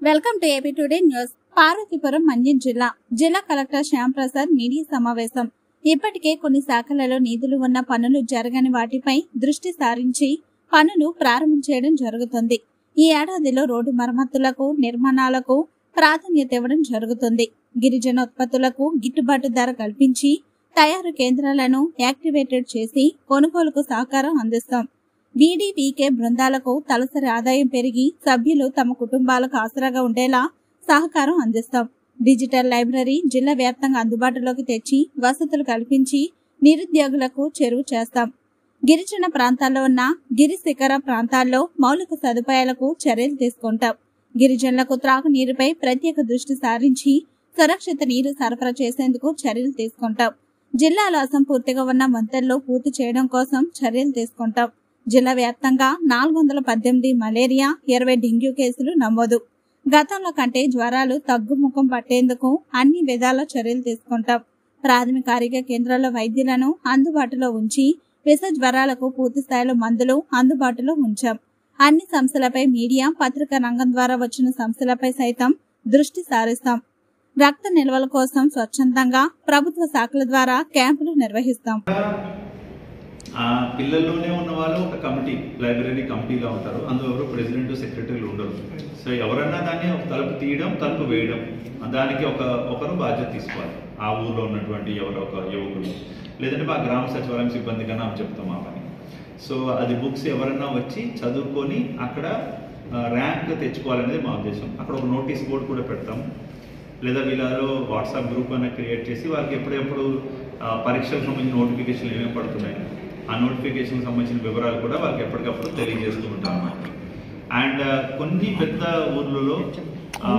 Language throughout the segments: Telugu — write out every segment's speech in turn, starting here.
Welcome to AP today news. Parvathipuram Manyam జిల్లా కలెక్టర్ శ్యామ్ ప్రసాద్ మీడియా సమావేశం. ఇప్పటికే కొన్ని శాఖలలో నిధులు ఉన్న పనులు జరగని వాటిపై దృష్టి సారించి పనులు ప్రారంభించడం జరుగుతుంది. ఈ ఏడాదిలో రోడ్డు మరమ్మతులకు, నిర్మాణాలకు ప్రాధాన్యత ఇవ్వడం జరుగుతుంది. గిరిజన ఉత్పత్తులకు గిట్టుబాటు ధర కల్పించి తయారు కేంద్రాలను యాక్టివేటెడ్ చేసి కొనుగోలుకు సహకారం అందిస్తాం. వీడీపీకే బృందాలకు తలసరి ఆదాయం పెరిగి సభ్యులు తమ కుటుంబాలకు ఆసరాగా ఉండేలా సహకారం అందిస్తాం. డిజిటల్ లైబ్రరీ జిల్లా వ్యాప్తంగా అందుబాటులోకి తెచ్చి వసతులు కల్పించి నిరుద్యోగులకు చెరువు చేస్తాం. గిరిజన ప్రాంతాల్లో ఉన్న గిరి శిఖర ప్రాంతాల్లో మౌలిక సదుపాయాలకు చర్యలు తీసుకుంటాం. గిరిజనులకు త్రాగునీరుపై ప్రత్యేక దృష్టి సారించి సురక్షిత నీరు సరఫరా చేసేందుకు చర్యలు తీసుకుంటాం. జిల్లాలో అసంపూర్తిగా ఉన్న వంతెనలు పూర్తి చేయడం కోసం చర్యలు తీసుకుంటాం. జిల్లా వ్యాప్తంగా 418 మలేరియా, 20 డెంగ్యూ కేసులు నమోదు. గతంలో కంటే జ్వరాలు తగ్గుముఖం పట్టేందుకు అన్ని విధాల చర్యలు తీసుకుంటాం. ప్రాథమిక ఆరోగ్య కేంద్రాల్లో వైద్యులను అందుబాటులో ఉంచి విష జ్వరాలకు పూర్తి స్థాయిలో మందులు అందుబాటులో ఉంచాం. అన్ని సమస్యలపై మీడియా, పత్రికా రంగం ద్వారా వచ్చిన సమస్యలపై సైతం దృష్టి సారిస్తాం. రక్త నిల్వల కోసం స్వచ్ఛందంగా ప్రభుత్వ శాఖల ద్వారా క్యాంపులు నిర్వహిస్తాం. పిల్లల్లోనే ఉన్న వాళ్ళు ఒక కమిటీ, లైబ్రరీ కమిటీగా ఉంటారు. అందులో ప్రెసిడెంట్, సెక్రటరీలు ఉండరు. సో ఎవరన్నా దాన్ని ఒక తలుపు తీయడం, తలుపు వేయడం, దానికి ఒకరు బాధ్యత తీసుకోవాలి. ఆ ఊర్లో ఉన్నటువంటి ఎవరో ఒక యువకులు, లేదంటే మా గ్రామ సచివాలయం సిబ్బంది కన్నా చెప్తాం ఆ పని. సో అది బుక్స్ ఎవరన్నా వచ్చి చదువుకొని అక్కడ ర్యాంక్ తెచ్చుకోవాలనేది మా ఉద్దేశం. అక్కడ ఒక నోటీస్ బోర్డు కూడా పెడతాం. లేదా వీళ్ళలో వాట్సాప్ గ్రూప్ అన్న క్రియేట్ చేసి వాళ్ళకి ఎప్పుడెప్పుడు పరీక్షలకు సంబంధించిన నోటిఫికేషన్లు ఏమేమి పడుతున్నాయి, ఆ నోటిఫికేషన్ సంబంధించిన వివరాలు కూడా వాళ్ళకి ఎప్పటికప్పుడు తెలియజేస్తూ ఉంటాం అన్నమాట. అండ్ కొన్ని పెద్ద ఊర్లలో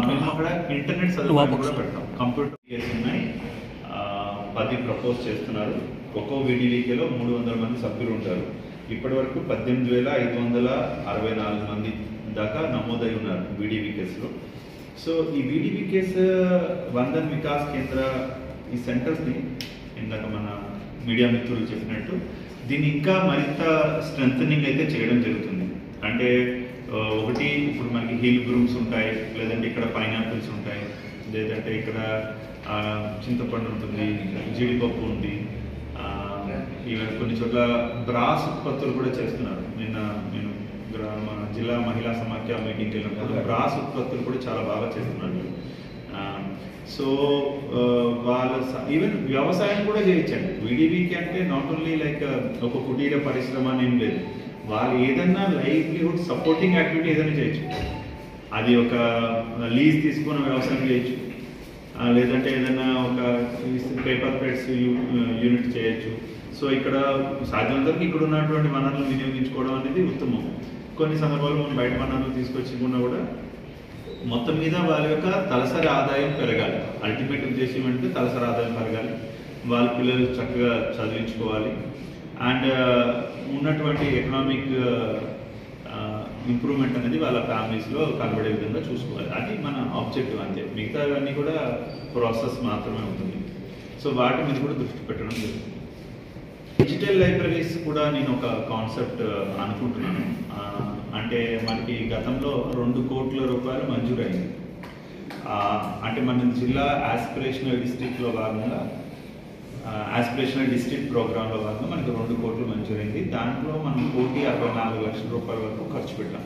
మేము అక్కడ ఇంటర్నెట్ సదుపాయం కూడా పెడతాం. కంప్యూటర్ ఉన్నాయి, 10 ప్రపోజ్ చేస్తున్నారు. ఒక్కో వీడివికేలో 300 మంది సభ్యులు ఉంటారు. ఇప్పటి వరకు 18,564 మంది దాకా నమోదై ఉన్నారు వీడివికేస్లో. సో ఈ వీడివికేస్ వందన్ వికాస్ కేంద్ర ఈ సెంటర్స్ని ఇందాక మన మీడియా మిత్రులు చెప్పినట్టు దీన్ని ఇంకా మరింత స్ట్రెంథనింగ్ అయితే చేయడం జరుగుతుంది. అంటే ఒకటి ఇప్పుడు మనకి హీల్ గ్రూమ్స్ ఉంటాయి, లేదంటే ఇక్కడ పైనాపిల్స్ ఉంటాయి, లేదంటే ఇక్కడ చింతపండు ఉంటుంది, జీడిపప్పు ఉంది. ఈవెన్ కొన్ని చోట్ల బ్రాస్ ఉత్పత్తులు కూడా చేస్తున్నారు. నేను జిల్లా మహిళా సమాఖ్య మీటింగ్కి వెళ్ళినప్పుడు బ్రాస్ ఉత్పత్తులు కూడా చాలా బాగా చేస్తున్నారు. సో వాళ్ళ ఈవెన్ వ్యవసాయం కూడా చేయించండి. వీడివికి అంటే నాట్ ఓన్లీ లైక్ ఒక కుటీర పరిశ్రమ ఏం లేదు. వాళ్ళు ఏదన్నా లైవ్లీహుడ్ సపోర్టింగ్ యాక్టివిటీ ఏదైనా చేయొచ్చు. అది ఒక లీజ్ తీసుకున్న వ్యవసాయం చేయొచ్చు, లేదంటే ఏదైనా ఒక పేపర్ ప్లేట్స్ యూనిట్ చేయొచ్చు. సో ఇక్కడ సాధ్యమైనంతవరకు ఇక్కడ ఉన్నటువంటి వనరులను వినియోగించుకోవడం అనేది ఉత్తమం. కొన్ని సందర్భాల్లో మనం బయట వనరులు తీసుకొచ్చుకున్నా కూడా మొత్తం మీద వాళ్ళ యొక్క తలసరి ఆదాయం పెరగాలి. అల్టిమేట్ ఉద్దేశం అంటే తలసరి ఆదాయం పెరగాలి, వాళ్ళ పిల్లలు చక్కగా చదివించుకోవాలి, అండ్ ఉన్నటువంటి ఎకనామిక్ ఇంప్రూవ్మెంట్ అనేది వాళ్ళ ఫ్యామిలీస్లో కనబడే విధంగా చూసుకోవాలి. అది మన ఆబ్జెక్టివ్ అంతే. మిగతావన్నీ కూడా ప్రాసెస్ మాత్రమే ఉంటుంది. సో వాటి మీద కూడా దృష్టి పెట్టడం జరుగుతుంది. డిజిటల్ లైబ్రరీస్ కూడా నేను ఒక కాన్సెప్ట్ అనుకుంటున్నాను. అంటే మనకి గతంలో 2 కోట్ల రూపాయలు మంజూరైంది. అంటే మన జిల్లా ఆస్పిరేషనల్ డిస్ట్రిక్ట్లో భాగంగా ఆస్పిరేషనల్ డిస్ట్రిక్ట్ ప్రోగ్రాంలో భాగంగా మనకి 2 కోట్లు మంజూరైంది. దాంట్లో మనం 1,64 లక్షల రూపాయల వరకు ఖర్చు పెట్టాం.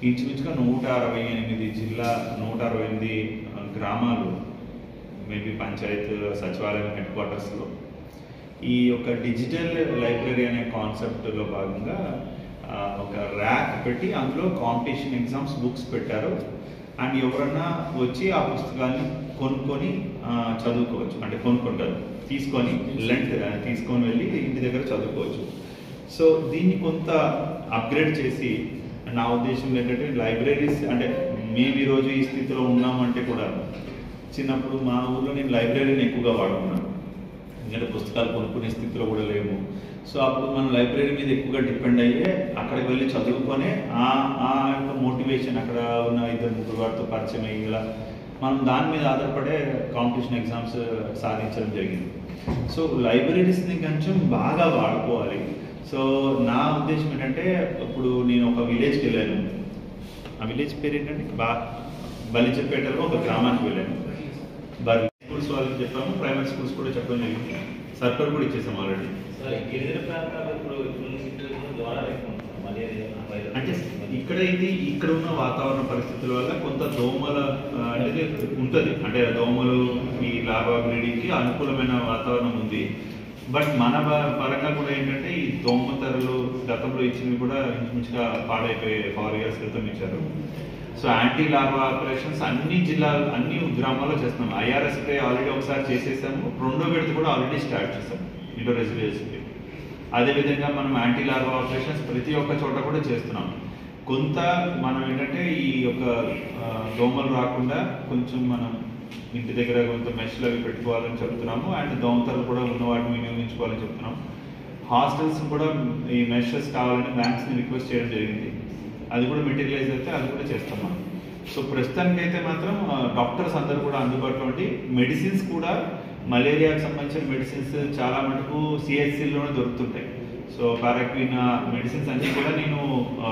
ఇంచుమించుగా 168 గ్రామాలు, మేబీ పంచాయత్ సచివాలయం హెడ్ క్వార్టర్స్లో ఈ యొక్క డిజిటల్ లైబ్రరీ అనే కాన్సెప్ట్లో భాగంగా ఒక ర్యాక్ పెట్టి అందులో కాంపిటీషన్ ఎగ్జామ్స్ బుక్స్ పెట్టారు. అండ్ ఎవరన్నా వచ్చి ఆ పుస్తకాన్ని కొనుక్కొని చదువుకోవచ్చు. అంటే కొనుక్కుంటారు, తీసుకొని వెళ్ళి ఇంటి దగ్గర చదువుకోవచ్చు. సో దీన్ని కొంత అప్గ్రేడ్ చేసి, నా ఉద్దేశం ఏంటంటే లైబ్రరీస్ అంటే మేము ఈరోజు ఈ స్థితిలో ఉన్నామంటే కూడా చిన్నప్పుడు మా ఊర్లో నేను లైబ్రరీని ఎక్కువగా వాడుకున్నాను. ఎందుకంటే పుస్తకాలు కొనుక్కునే స్థితిలో కూడా లేవు. సో అప్పుడు మనం లైబ్రరీ మీద ఎక్కువగా డిపెండ్ అయ్యే అక్కడికి వెళ్ళి చదువుకొని ఆ యొక్క మోటివేషన్, అక్కడ ఉన్న 2-3 వారితో పరిచయం అయ్యి ఇలా మనం దాని మీద ఆధారపడే కాంపిటీషన్ ఎగ్జామ్స్ సాధించడం జరిగింది. సో లైబ్రరీస్ని కొంచెం బాగా వాడుకోవాలి. సో నా ఉద్దేశం ఏంటంటే, ఇప్పుడు నేను ఒక విలేజ్కి వెళ్ళాను. ఆ విలేజ్ పేరు ఏంటంటే బలిజపేటలో ఒక గ్రామానికి వెళ్ళాము. స్కూల్స్ వాళ్ళకి చెప్పాము, ప్రైమరీ స్కూల్స్ కూడా చెప్పడం జరిగింది. సర్కులర్ కూడా ఇచ్చేసాము ఆల్రెడీ. అంటే ఇక్కడ ఉన్న వాతావరణ పరిస్థితుల వల్ల కొంత దోమల అనేది ఉంటుంది. అంటే దోమలు ఈ లార్వా బ్రీడింగ్కి అనుకూలమైన వాతావరణం ఉంది. బట్ మన పరంగా కూడా ఏంటంటే ఈ దోమతెరలు గతంలో ఇచ్చినవి కూడా ఇంచుమించుగా పాడైపోయి 4 years క్రితం ఇచ్చారు. సో యాంటీ లార్వా ఆపరేషన్స్ అన్ని గ్రామాల్లో చేస్తున్నాం. IRS స్ప్రే ఆల్రెడీ ఒకసారి చేసేసాము, రెండో విడత కూడా ఆల్రెడీ స్టార్ట్ చేసాము ఇండోర్ రెసిడెన్సీ. అదేవిధంగా మనం యాంటీ లార్వా ఆపరేషన్స్ ప్రతి ఒక్క చోట కూడా చేస్తున్నాం. కొంత మనం ఏంటంటే ఈ యొక్క దోమలు రాకుండా కొంచెం మనం ఇంటి దగ్గర కొంత మెష్లు అవి పెట్టుకోవాలని చెప్తున్నాము. అండ్ దోమతలు కూడా ఉన్న వాటిని వినియోగించుకోవాలని చెప్తున్నాం. హాస్టల్స్ కూడా ఈ మెషెస్ కావాలని బ్యాంక్స్ని రిక్వెస్ట్ చేయడం జరిగింది. అది కూడా మెటీరియలైజ్ అయితే అది కూడా చేస్తాం మనం. సో ప్రస్తుతానికి అయితే మాత్రం డాక్టర్స్ అందరూ కూడా అందుబాటులో ఉండి, మెడిసిన్స్ కూడా మలేరియాకి సంబంధించిన మెడిసిన్స్ చాలా మటుకు CHCలోనే దొరుకుతుంటాయి. సో పారాక్విన్ మెడిసిన్స్ అన్నీ కూడా నేను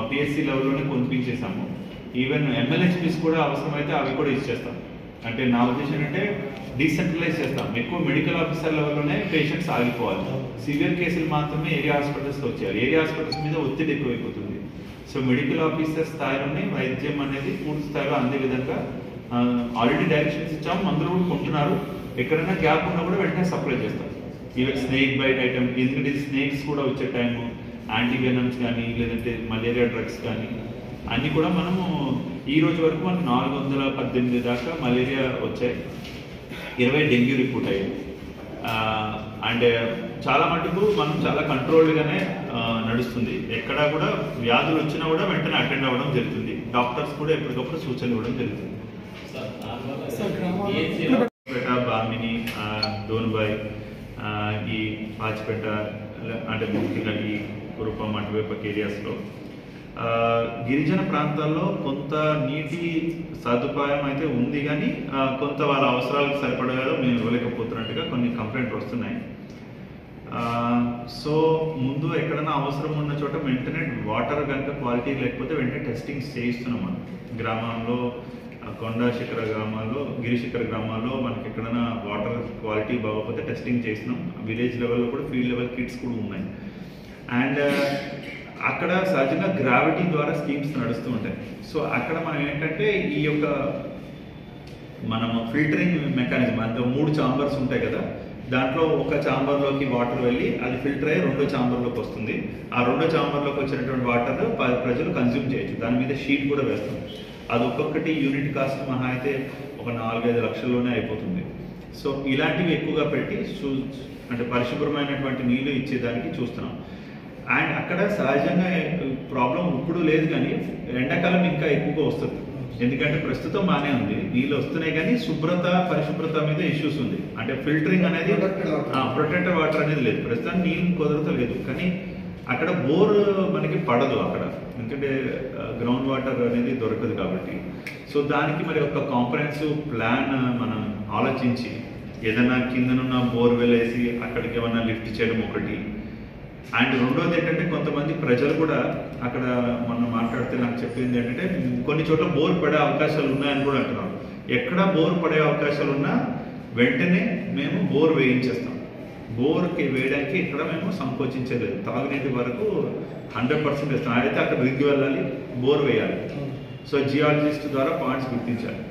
PHC లెవెల్లోనే కొనిపించేసాము. ఈవెన్ MLHPs కూడా అవసరమైతే అవి కూడా ఇచ్చేస్తాం. అంటే నా ఉద్దేశం ఏంటంటే డీసెంట్రలైజ్ చేస్తాం. ఎక్కువ మెడికల్ ఆఫీసర్ లెవెల్లోనే పేషెంట్స్ ఆగిపోవాలి. సివియర్ కేసులు మాత్రమే ఏరియా హాస్పిటల్స్లో వచ్చేయాలి. ఏరియా హాస్పిటల్స్ మీద ఒత్తిడి ఎక్కువైపోతుంది. సో మెడికల్ ఆఫీసర్ స్థాయిలోనే వైద్యం అనేది పూర్తి స్థాయిలో అందే విధంగా ఆల్రెడీ డైరెక్షన్స్ ఇచ్చాము. మందులు కూడా కొంటున్నారు. ఎక్కడైనా గ్యాప్ ఉన్నా కూడా వెంటనే సప్లై చేస్తాం. ఈవెన్ స్నేక్ బైట్ ఐటమ్, ఎందుకంటే స్నేక్స్ కూడా వచ్చే టైము, యాంటీవెనమ్స్ కానీ లేదంటే మలేరియా డ్రగ్స్ కానీ అన్నీ కూడా మనము ఈ రోజు వరకు మనకు 418 దాకా మలేరియా వచ్చాయి, 20 డెంగ్యూ రిపోర్ట్ అయ్యాయి. అండ్ చాలా మటుకు మనం చాలా కంట్రోల్డ్గానే నడుస్తుంది. ఎక్కడా కూడా వ్యాధులు వచ్చినా కూడా వెంటనే అటెండ్ అవ్వడం జరుగుతుంది. డాక్టర్స్ కూడా ఎప్పటికప్పుడు సూచనలు ఇవ్వడం జరుగుతుంది. బామిని, దోన్బాయ్, ఈ పాచిపేట అంటే ముఖ్యంగా ఈ కురుపం అటువైపు ఏరియాస్లో గిరిజన ప్రాంతాల్లో కొంత నీటి సదుపాయం అయితే ఉంది, కానీ కొంత వాళ్ళ అవసరాలకు సరిపడగా మేము ఇవ్వలేకపోతున్నట్టుగా కొన్ని కంప్లైంట్లు వస్తున్నాయి. సో ముందు ఎక్కడైనా అవసరం ఉన్న చోట వెంటనే వాటర్ కనుక క్వాలిటీ లేకపోతే వెంటనే టెస్టింగ్స్ చేయిస్తున్నాం. మనం గ్రామంలో కొండ శిఖర గ్రామాల్లో, గిరిశిఖర గ్రామాల్లో మనకి ఎక్కడైనా వాటర్ క్వాలిటీ బాగోకపోతే టెస్టింగ్ చేసినాం. విలేజ్ లెవెల్లో కూడా ఫీల్డ్ లెవెల్ కిట్స్ కూడా ఉన్నాయి. అండ్ అక్కడ సహజంగా గ్రావిటీ ద్వారా స్కీమ్స్ నడుస్తూ ఉంటాయి. సో అక్కడ మనం ఏంటంటే ఈ యొక్క మనము ఫిల్టరింగ్ మెకానిజం, అంటే 3 ఛాంబర్స్ ఉంటాయి కదా, దాంట్లో ఒక ఛాంబర్లోకి వాటర్ వెళ్ళి అది ఫిల్టర్ అయ్యి 2వ ఛాంబర్లోకి వస్తుంది. ఆ 2వ ఛాంబర్లోకి వచ్చినటువంటి వాటర్ ప్రజలు కన్జ్యూమ్ చేయొచ్చు. దాని మీద షీట్ కూడా వేస్తాం. అది ఒక్కొక్కటి యూనిట్ కాస్ట్ మహా అయితే ఒక 4-5 లక్షల్లోనే అయిపోతుంది. సో ఇలాంటివి ఎక్కువగా పెట్టి అంటే పరిశుభ్రమైనటువంటి నీళ్లు ఇచ్చేదానికి చూస్తున్నాం. అండ్ అక్కడ సహజంగా ప్రాబ్లం ఇప్పుడు లేదు, కానీ ఎండాకాలం ఇంకా ఎక్కువగా వస్తుంది. ఎందుకంటే ప్రస్తుతం బాగానే ఉంది, నీళ్ళు వస్తున్నాయి, కానీ పరిశుభ్రత మీద ఇష్యూస్ ఉంది. అంటే ఫిల్టరింగ్ అనేది ప్రొటెక్టెడ్ వాటర్ అనేది లేదు, ప్రస్తుతం నీళ్ళు కుదరతలేదు. కానీ అక్కడ బోర్ మనకి పడదు అక్కడ, ఎందుకంటే గ్రౌండ్ వాటర్ అనేది దొరకదు కాబట్టి. సో దానికి మరి ఒక కాంప్రహెన్సివ్ ప్లాన్ మనం ఆలోచించి ఏదైనా కిందనున్న బోర్వెల్ వేసి అక్కడికి ఏమన్నా లిఫ్ట్ చేయడం ఒకటి. అండ్ రెండోది ఏంటంటే కొంతమంది ప్రజలు కూడా అక్కడ మనం మాట్లాడితే నాకు చెప్పింది ఏంటంటే కొన్ని చోట్ల బోర్ పడే అవకాశాలు ఉన్నాయని కూడా అంటున్నారు. ఎక్కడ బోర్ పడే అవకాశాలు ఉన్నా వెంటనే మేము బోర్ వేయించేస్తాం. బోర్కి వేయడానికి ఇక్కడ మేము సంకోచించలేదు. తాగునీటి వరకు 100% వేస్తాం. అయితే అక్కడ దిగి వెళ్ళాలి, బోర్ వేయాలి. సో జియాలజిస్ట్ ద్వారా పాయింట్స్ గుర్తించాలి.